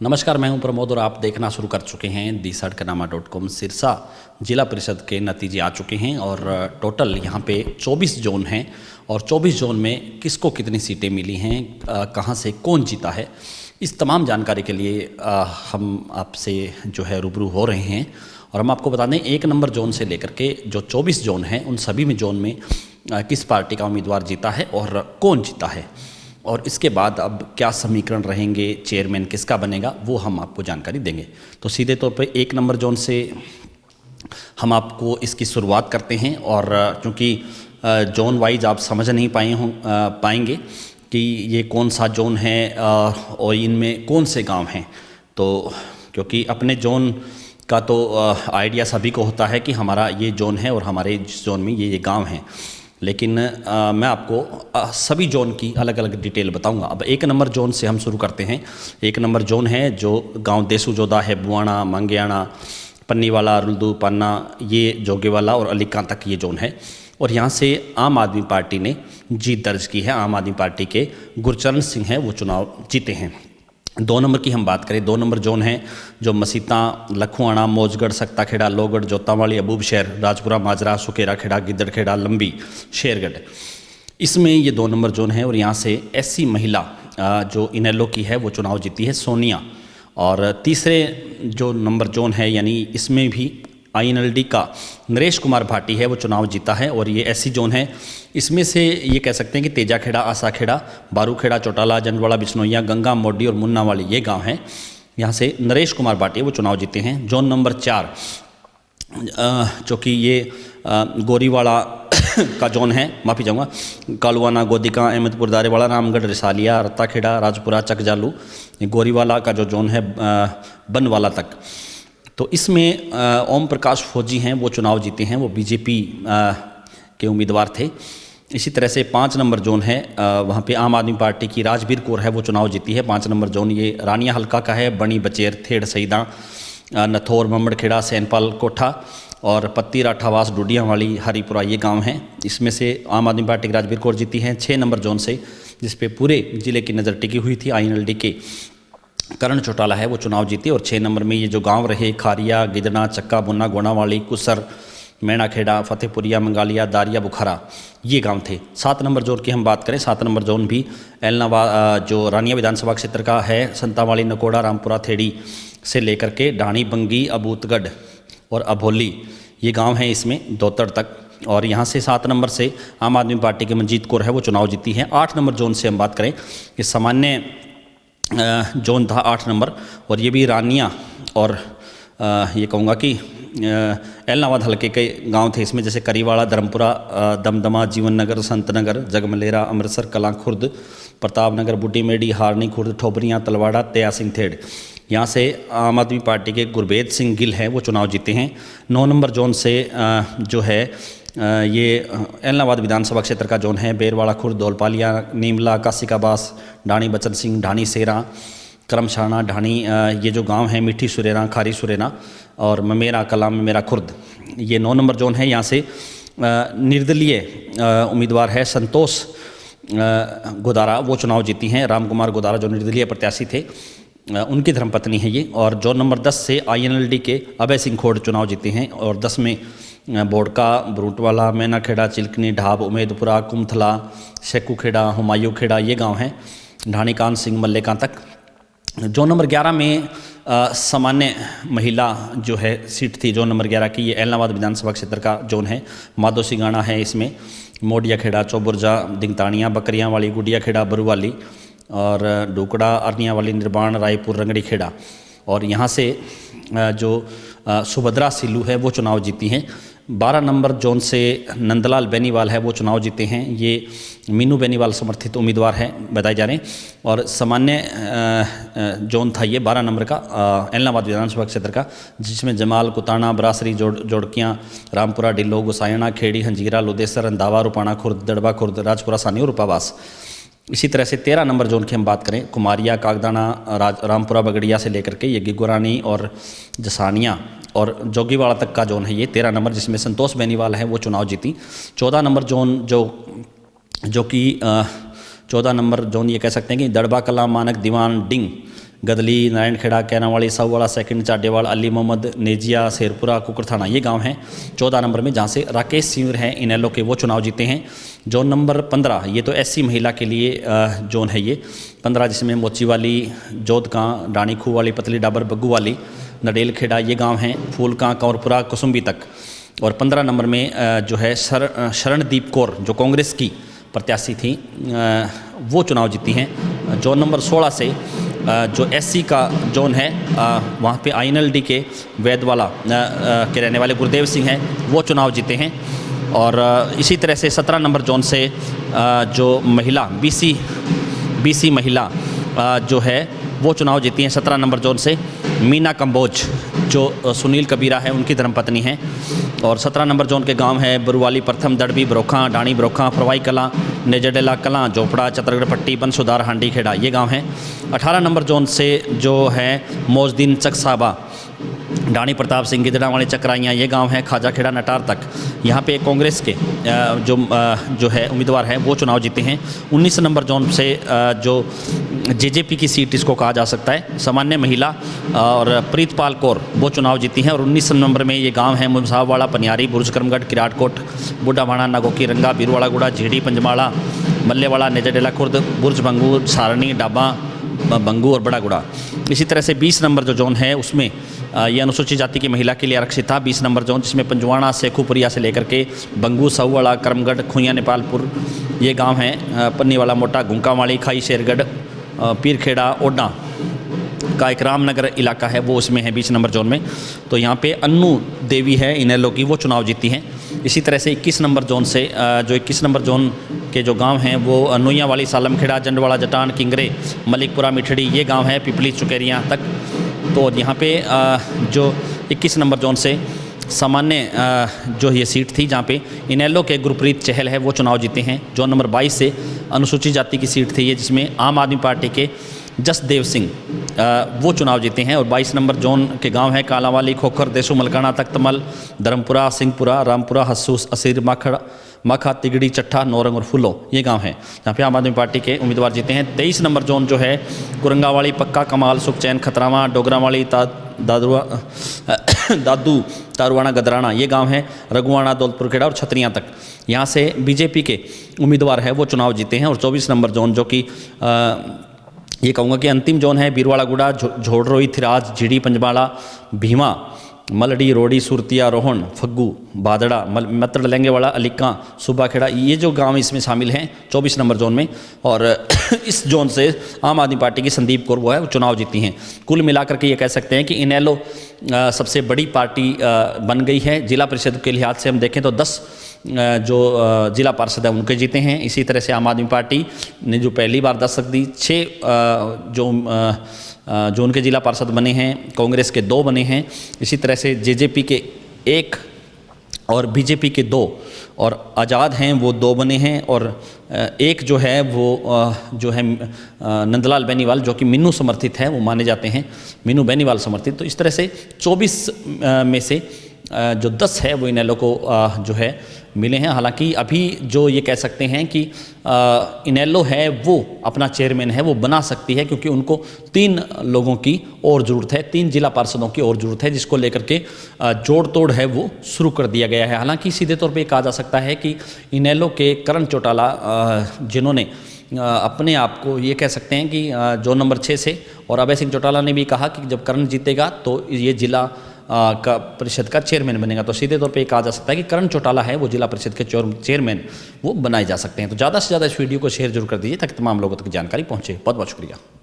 नमस्कार, मैं हूं प्रमोद और आप देखना शुरू कर चुके हैं दी सड़कनामा.com। सिरसा जिला परिषद के नतीजे आ चुके हैं और टोटल यहां पे 24 जोन हैं और 24 जोन में किसको कितनी सीटें मिली हैं, कहां से कौन जीता है, इस तमाम जानकारी के लिए हम आपसे जो है रूबरू हो रहे हैं। और हम आपको बता दें, 1 नंबर जोन से लेकर के जो 24 जोन हैं उन सभी में जोन में किस पार्टी का उम्मीदवार जीता है और कौन जीता है, और इसके बाद अब क्या समीकरण रहेंगे, चेयरमैन किसका बनेगा, वो हम आपको जानकारी देंगे। तो सीधे तौर पे 1 नंबर जोन से हम आपको इसकी शुरुआत करते हैं। और क्योंकि जोन वाइज आप समझ नहीं पाएंगे कि ये कौन सा जोन है और इनमें कौन से गांव हैं, तो क्योंकि अपने जोन का तो आइडिया सभी को होता है कि हमारा ये जोन है और हमारे जोन में ये गांव हैं, लेकिन मैं आपको सभी जोन की अलग अलग डिटेल बताऊंगा। अब 1 नंबर जोन से हम शुरू करते हैं। 1 नंबर जोन है जो गांव देसूजोदा है, बुआना, मंगेयाना, पन्नीवाला, रुल्दू, पन्ना, ये जोगेवाला और अलीकां तक ये जोन है। और यहाँ से आम आदमी पार्टी ने जीत दर्ज की है। आम आदमी पार्टी के गुरचरण सिंह हैं, वो चुनाव जीते हैं। 2 नंबर की हम बात करें, 2 नंबर जोन है जो मसीता, लखुआना, मौजगढ़, सक्ता खेड़ा, लोहगढ़, जोतावाली, अबूबशहर, राजपुरा, माजरा, सुकेरा खेड़ा, गिद्दड़ खेड़ा, लंबी, शेरगढ़, इसमें ये 2 नंबर जोन है। और यहाँ से एससी महिला जो इनेलो की है वो चुनाव जीती है, सोनिया। और तीसरे जो नंबर जोन है, यानी इसमें भी INLD का नरेश कुमार भाटी है, वो चुनाव जीता है। और ये ऐसी जोन है, इसमें से ये कह सकते हैं कि तेजा खेड़ा, आसा खेड़ा, बारू खेड़ा, चौटाला, जंडवाड़ा, बिश्नोइया, गंगा, मोडी और मुन्नावाली ये गांव हैं। यहाँ से नरेश कुमार भाटी वो चुनाव जीते हैं। जोन नंबर 4 जो कि ये गोरीवाड़ा का जोन है, माफ़ी चाहूँगा, कालुआना, गोदिका, अहमदपुर, दारेवाड़ा, रामगढ़, रिसालिया, रत्ताखेड़ा, राजपुरा, चकजालू, गोरीवाला का जो जोन है बनवाला तक। तो इसमें ओम प्रकाश फौजी हैं, वो चुनाव जीते हैं, वो बीजेपी के उम्मीदवार थे। इसी तरह से 5 नंबर जोन है, वहाँ पे आम आदमी पार्टी की राजबीर कौर है, वो चुनाव जीती है। 5 नंबर जोन ये रानिया हल्का का है। बणी, बचेर, थेड़, सईदा, नथौर, मम्मड़खेड़ा, सैनपाल कोठा और पत्ती, राठावास, डुडियावाली, हरिपुरा ये गांव हैं। इसमें से आम आदमी पार्टी की राजबीर कौर जीती हैं। 6 नंबर जोन से, जिस पे पूरे ज़िले की नज़र टिकी हुई थी, INLD के करण चौटाला है, वो चुनाव जीते। और 6 नंबर में ये जो गांव रहे, खारिया, गिदना, चक्का, बुन्ना, गोनावाली, कुसर, मैणाखेड़ा, फतेहपुरिया, मंगालिया, दारिया, बुखारा ये गांव थे। 7 नंबर जोन की हम बात करें, 7 नंबर जोन भी जो रानिया विधानसभा क्षेत्र का है, संतावाली, नकोड़ा, रामपुरा, थेड़ी से लेकर के ढाणी, बंगी, अबूतगढ़ और अभोली ये गांव हैं, इसमें दोतड़ तक। और यहाँ से 7 नंबर से आम आदमी पार्टी के मंजीत कौर है, वो चुनाव जीती हैं। 8 नंबर जोन से हम बात करें, कि सामान्य जोन था 8 नंबर, और ये भी रानिया और ये कहूँगा कि एलनाबाद हल्के के गांव थे इसमें, जैसे करीवाड़ा, धर्मपुरा, दमदमा, जीवन नगर, संत नगर, जगमलेरा, अमृतसर, कलां खुर्द, प्रताप नगर, बुड्ढी मेडी, हारनी खुर्द, ठोबरियाँ, तलवाड़ा, तया सिंह थेड़। यहाँ से आम आदमी पार्टी के गुरबेद सिंह गिल हैं, वो चुनाव जीते हैं। 9 नंबर जोन से जो है ये एलनाबाद विधानसभा क्षेत्र का जोन है, बेरवाड़ा खुर्द, धौलपालिया, नीमला, कासिकाबास, ढाणी बचन सिंह, ढाणी सेरा, करमशाना, ढाणी ये जो गांव हैं, मिठी सुरेरा, खारी सुरेना और ममेरा कला, ममेरा खुर्द ये 9 नंबर जोन है। यहाँ से निर्दलीय उम्मीदवार है संतोष गोदारा, वो चुनाव जीती हैं। राम कुमार गोदारा जो निर्दलीय प्रत्याशी थे, उनकी धर्मपत्नी है ये। और जोन नंबर 10 से INLD के अभय सिंह खोड़ चुनाव जीते हैं। और 10 में बोड़का, ब्रूटवाला, मैनाखेड़ा, चिल्कनी, ढाब, उमेदपुरा, कुमथला, शेकुखेड़ा, हुमायूं खेड़ा ये गांव हैं, ढाणी, कान सिंह, मल्लेकां तक। जोन नंबर 11 में सामान्य महिला जो है सीट थी, जोन नंबर 11 की, ये एलनाबाद विधानसभा क्षेत्र का जोन है। माधो सिंगाना है इसमें, मोडिया खेड़ा, चौबुर्जा, दिंगतानिया, बकरियाँ वाली, गुडिया खेड़ा, बरुवाली और ढुकड़ा, अरनिया वाली, निर्बाण, रायपुर, रंगड़ी खेड़ा। और यहाँ से जो सुभद्रा सिल्लू है, वो चुनाव जीती हैं। 12 नंबर जोन से नंदलाल बेनीवाल है, वो चुनाव जीते हैं। ये मीनू बेनीवाल समर्थित उम्मीदवार हैं बताए जा रहे हैं। और सामान्य जोन था ये 12 नंबर का एलनाबाद विधानसभा क्षेत्र का, जिसमें जमाल, कुताना, बरासरी, जोड़कियाँ, रामपुरा, डिल्लो, गुसायणा, खेड़ी, हंजीरा, लुदेसर, अंदावा, रुपाणा खुर्द, दड़बा खुर्द, राजपुरा सानी और रूपावास। इसी तरह से 13 नंबर जोन की हम बात करें, कुमारिया, कागदाना, रामपुरा, बगड़िया से लेकर के ये गिगुरानी और जसानिया और जोगीवाड़ा तक का जोन है ये 13 नंबर, जिसमें संतोष बेनीवाल है, वो चुनाव जीती। 14 नंबर जोन जो कि 14 नंबर जोन ये कह सकते हैं कि दड़बा कला, मानक, दीवान, डिंग गदली, नारायणखेड़ा, कैनावाड़ी, साहूवाड़ा सेकंड, चाडेवाल, अली मोहम्मद, नेजिया, शेरपुरा, कुकरथाना ये गांव हैं 14 नंबर में, जहां से राकेश सिंह हैं इनेलो के, वो चुनाव जीते हैं। जोन नंबर 15 ये तो एससी महिला के लिए जोन है ये 15, जिसमें मोचीवाली, जोधकां, डाणीखू वाली, पतली डाबर, बग्गू वाली, नडेल खेड़ा ये गाँव हैं, फूलकां, कंवरपुरा, कुसुम्बी तक। और 15 नंबर में जो है शरणदीप कौर जो कांग्रेस की प्रत्याशी थी वो चुनाव जीती हैं। जोन नंबर 16 से जो एससी का जोन है वहाँ पे INLD के वैदवाला के रहने वाले गुरदेव सिंह हैं, वो चुनाव जीते हैं। और इसी तरह से 17 नंबर जोन से जो महिला BC महिला जो है वो चुनाव जीती हैं 17 नंबर जोन से। मीना कंबोज जो सुनील कबीरा है उनकी धर्मपत्नी हैं। और 17 नंबर जोन के गांव है बुरवाली, प्रथम, दड़बी, बरोखा, डाणी बरोखा, फरवाई कलां, नेजडेला कलां, जोपड़ा, चतरगढ़ पट्टी, बनसुधार, हांडी खेड़ा ये गांव हैं। 18 नंबर जोन से जो है मौजदीन, चकसाबा, डाणी प्रताप सिंह, गिदड़ावाड़ी, चक्राइयाँ ये गांव हैं, खाजा खेड़ा, नटार तक। यहाँ पे कांग्रेस के जो है उम्मीदवार हैं वो चुनाव जीते हैं। 19 नंबर जोन से जो JJP की सीट इसको कहा जा सकता है, सामान्य महिला और प्रीतपाल कौर वो चुनाव जीती हैं। और 19 नंबर में ये गांव हैं मुसाहवाड़ा, पनियारी, बुर्ज करमगढ़, किराटकोट, बुढ़ाभाणा, नागोकी, रंगा, बीरवाड़ा गुड़ा, झीड़ी, पंजमाड़ा, मल्लेवाड़ा, नेजडेला खुर्द, बुर्ज बंगू, सारणी, डाबा, बंगू और बड़ागुड़ा। इसी तरह से 20 नंबर जो जोन है उसमें ये अनुसूचित जाति की महिला के लिए आरक्षित था 20 नंबर जोन, जिसमें पंजवाड़ा, सेखुपुरिया से लेकर के बंगू, साहूवाड़ा, करमगढ़, खुइयां, नेपालपुर ये गांव हैं, पन्नीवाला, मोटा, गुंकावाड़ी, खाई, शेरगढ़, पीरखेड़ा, ओडा का एक रामनगर इलाका है वो उसमें है 20 नंबर जोन में। तो यहाँ पे अन्नू देवी है इनेलो की, वो चुनाव जीती हैं। इसी तरह से 21 नंबर जोन से जो 21 नंबर जोन के जो गांव हैं वो नोइया वाली, सालमखेड़ा, जंडवाड़ा, जटान, किंगरे, मलिकपुरा, मिठड़ी ये गांव हैं, पिपली, चुकेरियाँ तक। तो यहाँ पे जो 21 नंबर जोन से सामान्य जो ये सीट थी जहाँ पे इनेलो के गुरप्रीत चहल है वो चुनाव जीते हैं। जोन नंबर 22 से अनुसूचित जाति की सीट थी ये, जिसमें आम आदमी पार्टी के जसदेव सिंह वो चुनाव जीते हैं। और 22 नंबर जोन के गांव हैं कालावाली, खोखर, देसू, मलकाना, तख्तमल, धर्मपुरा, सिंहपुरा, रामपुरा, हसूस, असीर, माखा, तिगड़ी, चट्ठा, नौरंग और फुलो ये गांव हैं जहाँ पे आम आदमी पार्टी के उम्मीदवार जीते हैं। 23 नंबर जोन जो है कुरंगावाली, पक्का, कमाल, सुखचैन, खतरावा, डोगरावाली, दादू, तारुवाना, गदराना ये गांव हैं, रघुवाना, दौलतपुर खेड़ा और छतरियाँ तक। यहाँ से बीजेपी के उम्मीदवार है वो चुनाव जीते हैं। और 24 नंबर जोन जो कि ये कहूँगा कि अंतिम जोन है बीरवाड़ा गुड़ा, झोड़रोई, थिराज, झीड़ी, पंजबाड़ा, भीमा, मलड़ी, रोडी, सुरतिया, रोहन, फग्गू, बादड़ा, मत्र, लेंगेवाड़ा, अलीकां, सुबा खेड़ा ये जो गांव इसमें शामिल हैं 24 नंबर जोन में। और इस जोन से आम आदमी पार्टी की संदीप कौर वो है वो चुनाव जीती हैं। कुल मिलाकर के ये कह सकते हैं कि इनेलो सबसे बड़ी पार्टी बन गई है। जिला परिषद के लिहाज से हम देखें तो 10 जो जिला पार्षद है उनके जीते हैं। इसी तरह से आम आदमी पार्टी ने जो पहली बार 10 तक दी, 6 जो उनके जिला पार्षद बने हैं, कांग्रेस के 2 बने हैं। इसी तरह से JJP के 1 और BJP के 2 और आज़ाद हैं वो 2 बने हैं। और एक जो है वो जो है नंदलाल बेनीवाल जो कि मिन्नू समर्थित है वो माने जाते हैं, मिन्नू बेनीवाल समर्थित। तो इस तरह से 24 में से जो 10 है वो इनेलो को जो है मिले हैं। हालांकि अभी जो ये कह सकते हैं कि इनेलो है वो अपना चेयरमैन है वो बना सकती है, क्योंकि उनको 3 लोगों की और ज़रूरत है, 3 जिला पार्षदों की और ज़रूरत है, जिसको लेकर के जोड़ तोड़ है वो शुरू कर दिया गया है। हालांकि सीधे तौर पे कहा जा सकता है कि इनेलो के करण चौटाला जिन्होंने अपने आप को ये कह सकते हैं कि जोन नंबर 6 से, और अभय सिंह चौटाला ने भी कहा कि जब करण जीतेगा तो ये जिला का परिषद का चेयरमैन बनेगा। तो सीधे तौर पे कहा जा सकता है कि करण चौटाला है वो जिला परिषद के चेयरमैन वो बनाए जा सकते हैं। तो ज़्यादा से ज़्यादा इस वीडियो को शेयर जरूर कर दीजिए ताकि तमाम लोगों तक जानकारी पहुँचे। बहुत बहुत शुक्रिया।